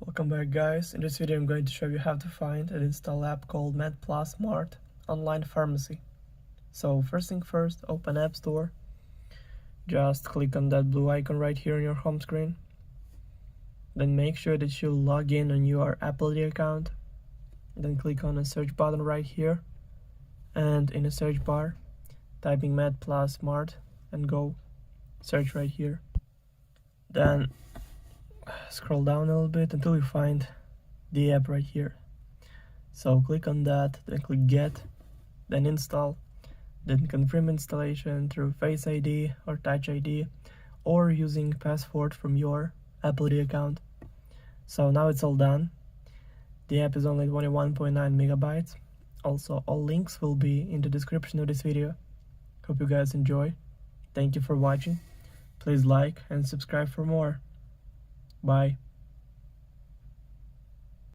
Welcome back, guys. In this video I'm going to show you how to find and install app called MedPlus Mart online pharmacy. So first thing first, open App Store. Just click on that blue icon right here on your home screen. Then make sure that you log in on your Apple ID account. Then click on the search button right here, and in the search bar typing MedPlus Mart and go search right here. Then scroll down a little bit until you find the app right here. So click on that, then click get, then install, then confirm installation through Face ID or Touch ID or using password from your Apple ID account. So now it's all done. The app is only 21.9 megabytes. Also, all links will be in the description of this video. Hope you guys enjoy. Thank you for watching. Please like and subscribe for more. Bye.